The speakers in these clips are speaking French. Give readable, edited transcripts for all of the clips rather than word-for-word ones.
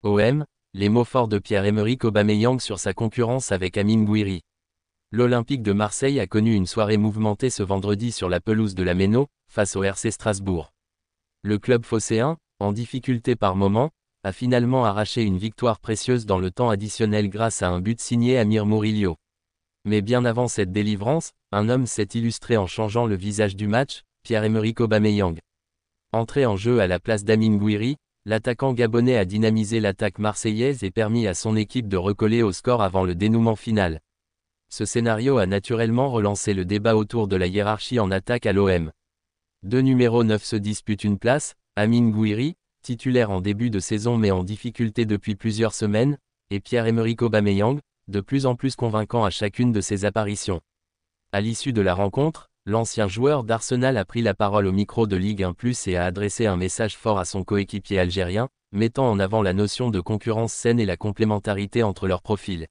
OM, les mots forts de Pierre-Emerick Aubameyang sur sa concurrence avec Amine Gouiri. L'Olympique de Marseille a connu une soirée mouvementée ce vendredi sur la pelouse de la Méno, face au RC Strasbourg. Le club phocéen, en difficulté par moments, a finalement arraché une victoire précieuse dans le temps additionnel grâce à un but signé Amir Murillo. Mais bien avant cette délivrance, un homme s'est illustré en changeant le visage du match, Pierre-Emerick Aubameyang. Entré en jeu à la place d'Amine Gouiri, l'attaquant gabonais a dynamisé l'attaque marseillaise et permis à son équipe de recoller au score avant le dénouement final. Ce scénario a naturellement relancé le débat autour de la hiérarchie en attaque à l'OM. Deux numéros 9 se disputent une place, Amine Gouiri, titulaire en début de saison mais en difficulté depuis plusieurs semaines, et Pierre-Emerick Aubameyang, de plus en plus convaincant à chacune de ses apparitions. À l'issue de la rencontre, l'ancien joueur d'Arsenal a pris la parole au micro de Ligue 1+ et a adressé un message fort à son coéquipier algérien, mettant en avant la notion de concurrence saine et la complémentarité entre leurs profils.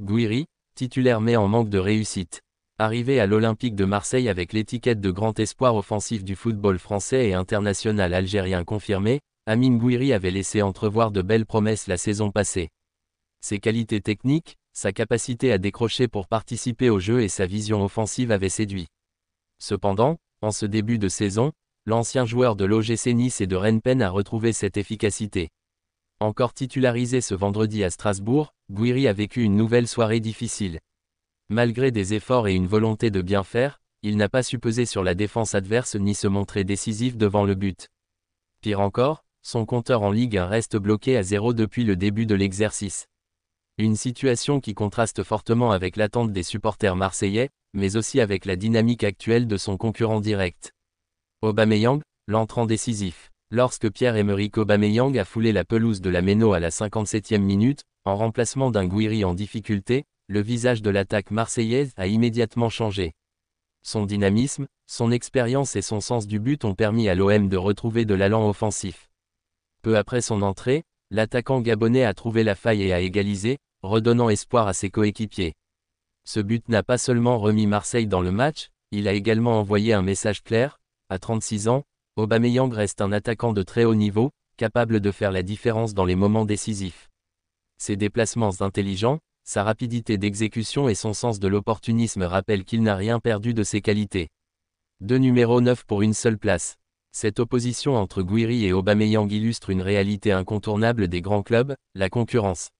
Gouiri, titulaire mais en manque de réussite. Arrivé à l'Olympique de Marseille avec l'étiquette de grand espoir offensif du football français et international algérien confirmé, Amine Gouiri avait laissé entrevoir de belles promesses la saison passée. Ses qualités techniques, sa capacité à décrocher pour participer au jeu et sa vision offensive avaient séduit. Cependant, en ce début de saison, l'ancien joueur de l'OGC Nice et de Rennes a retrouvé cette efficacité. Encore titularisé ce vendredi à Strasbourg, Gouiri a vécu une nouvelle soirée difficile. Malgré des efforts et une volonté de bien faire, il n'a pas su peser sur la défense adverse ni se montrer décisif devant le but. Pire encore, son compteur en Ligue 1 reste bloqué à 0 depuis le début de l'exercice. Une situation qui contraste fortement avec l'attente des supporters marseillais, mais aussi avec la dynamique actuelle de son concurrent direct. Aubameyang, l'entrant décisif. Lorsque Pierre-Emerick Aubameyang a foulé la pelouse de la Méno à la 57e minute, en remplacement d'un Gouiri en difficulté, le visage de l'attaque marseillaise a immédiatement changé. Son dynamisme, son expérience et son sens du but ont permis à l'OM de retrouver de l'allant offensif. Peu après son entrée, l'attaquant gabonais a trouvé la faille et a égalisé, redonnant espoir à ses coéquipiers. Ce but n'a pas seulement remis Marseille dans le match, il a également envoyé un message clair: à 36 ans, Aubameyang reste un attaquant de très haut niveau, capable de faire la différence dans les moments décisifs. Ses déplacements intelligents, sa rapidité d'exécution et son sens de l'opportunisme rappellent qu'il n'a rien perdu de ses qualités. Deux numéros 9 pour une seule place. Cette opposition entre Gouiri et Aubameyang illustre une réalité incontournable des grands clubs, la concurrence.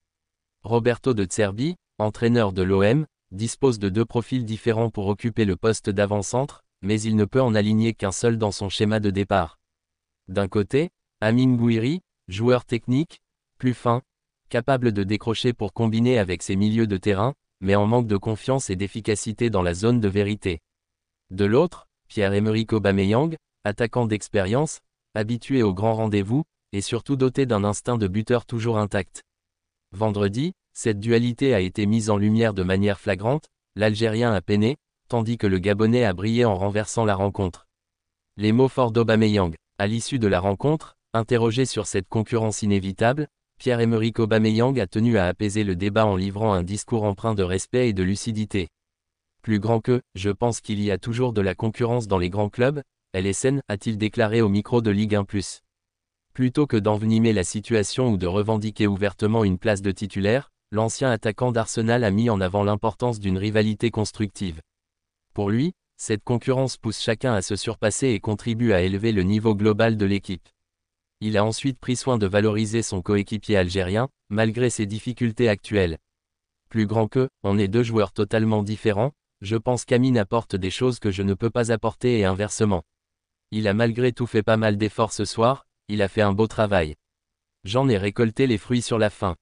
Roberto De Zerbi, entraîneur de l'OM, dispose de deux profils différents pour occuper le poste d'avant-centre, mais il ne peut en aligner qu'un seul dans son schéma de départ. D'un côté, Amine Gouiri, joueur technique, plus fin, capable de décrocher pour combiner avec ses milieux de terrain, mais en manque de confiance et d'efficacité dans la zone de vérité. De l'autre, Pierre-Emerick Aubameyang, attaquant d'expérience, habitué aux grands rendez-vous, et surtout doté d'un instinct de buteur toujours intact. Vendredi, cette dualité a été mise en lumière de manière flagrante, l'Algérien a peiné, tandis que le Gabonais a brillé en renversant la rencontre. Les mots forts d'Aubameyang. À l'issue de la rencontre, interrogé sur cette concurrence inévitable, Pierre-Emerick Aubameyang a tenu à apaiser le débat en livrant un discours empreint de respect et de lucidité. Plus grand que, je pense qu'il y a toujours de la concurrence dans les grands clubs, elle est saine, a-t-il déclaré au micro de Ligue 1+. Plutôt que d'envenimer la situation ou de revendiquer ouvertement une place de titulaire, l'ancien attaquant d'Arsenal a mis en avant l'importance d'une rivalité constructive. Pour lui, cette concurrence pousse chacun à se surpasser et contribue à élever le niveau global de l'équipe. Il a ensuite pris soin de valoriser son coéquipier algérien, malgré ses difficultés actuelles. Plus grand que, on est deux joueurs totalement différents, je pense qu'Amine apporte des choses que je ne peux pas apporter et inversement. Il a malgré tout fait pas mal d'efforts ce soir, il a fait un beau travail. J'en ai récolté les fruits sur la fin.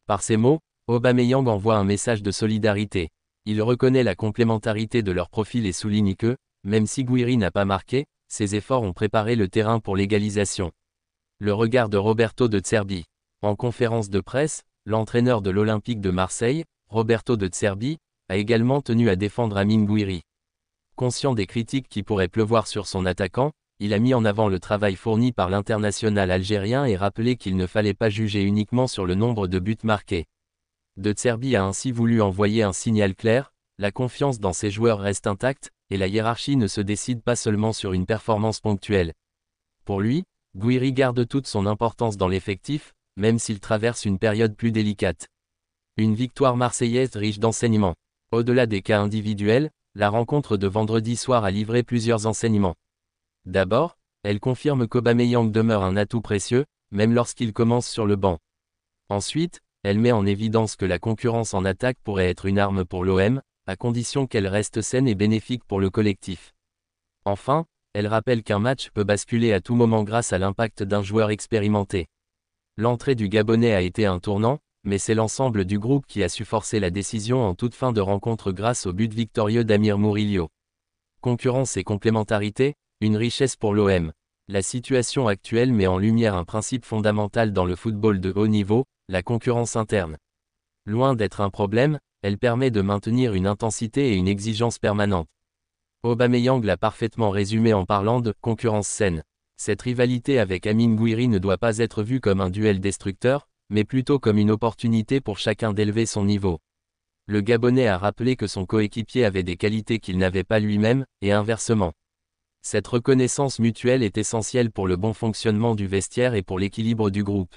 Par ces mots, Aubameyang envoie un message de solidarité. Il reconnaît la complémentarité de leur profil et souligne que, même si Gouiri n'a pas marqué, ses efforts ont préparé le terrain pour l'égalisation. Le regard de Roberto De Zerbi. En conférence de presse, l'entraîneur de l'Olympique de Marseille, Roberto De Zerbi, a également tenu à défendre Amine Gouiri. Conscient des critiques qui pourraient pleuvoir sur son attaquant, il a mis en avant le travail fourni par l'international algérien et rappelé qu'il ne fallait pas juger uniquement sur le nombre de buts marqués. De Zerbi a ainsi voulu envoyer un signal clair: la confiance dans ses joueurs reste intacte, et la hiérarchie ne se décide pas seulement sur une performance ponctuelle. Pour lui, Gouiri garde toute son importance dans l'effectif, même s'il traverse une période plus délicate. Une victoire marseillaise riche d'enseignements. Au-delà des cas individuels, la rencontre de vendredi soir a livré plusieurs enseignements. D'abord, elle confirme qu'Aubameyang demeure un atout précieux, même lorsqu'il commence sur le banc. Ensuite, elle met en évidence que la concurrence en attaque pourrait être une arme pour l'OM, à condition qu'elle reste saine et bénéfique pour le collectif. Enfin, elle rappelle qu'un match peut basculer à tout moment grâce à l'impact d'un joueur expérimenté. L'entrée du Gabonais a été un tournant, mais c'est l'ensemble du groupe qui a su forcer la décision en toute fin de rencontre grâce au but victorieux d'Amir Murillo. Concurrence et complémentarité, une richesse pour l'OM. La situation actuelle met en lumière un principe fondamental dans le football de haut niveau, la concurrence interne. Loin d'être un problème, elle permet de maintenir une intensité et une exigence permanente. Aubameyang l'a parfaitement résumé en parlant de « concurrence saine ». Cette rivalité avec Amine Gouiri ne doit pas être vue comme un duel destructeur, mais plutôt comme une opportunité pour chacun d'élever son niveau. Le Gabonais a rappelé que son coéquipier avait des qualités qu'il n'avait pas lui-même, et inversement. Cette reconnaissance mutuelle est essentielle pour le bon fonctionnement du vestiaire et pour l'équilibre du groupe.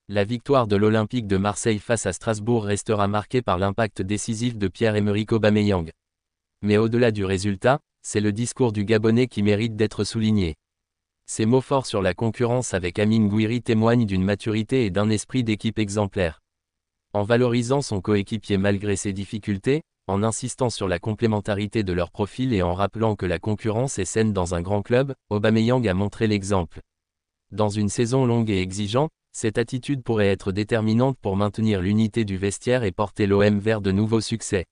La victoire de l'Olympique de Marseille face à Strasbourg restera marquée par l'impact décisif de Pierre-Emerick Aubameyang. Mais au-delà du résultat, c'est le discours du Gabonais qui mérite d'être souligné. Ses mots forts sur la concurrence avec Amine Gouiri témoignent d'une maturité et d'un esprit d'équipe exemplaire. En valorisant son coéquipier malgré ses difficultés, en insistant sur la complémentarité de leur profil et en rappelant que la concurrence est saine dans un grand club, Aubameyang a montré l'exemple. Dans une saison longue et exigeante, cette attitude pourrait être déterminante pour maintenir l'unité du vestiaire et porter l'OM vers de nouveaux succès.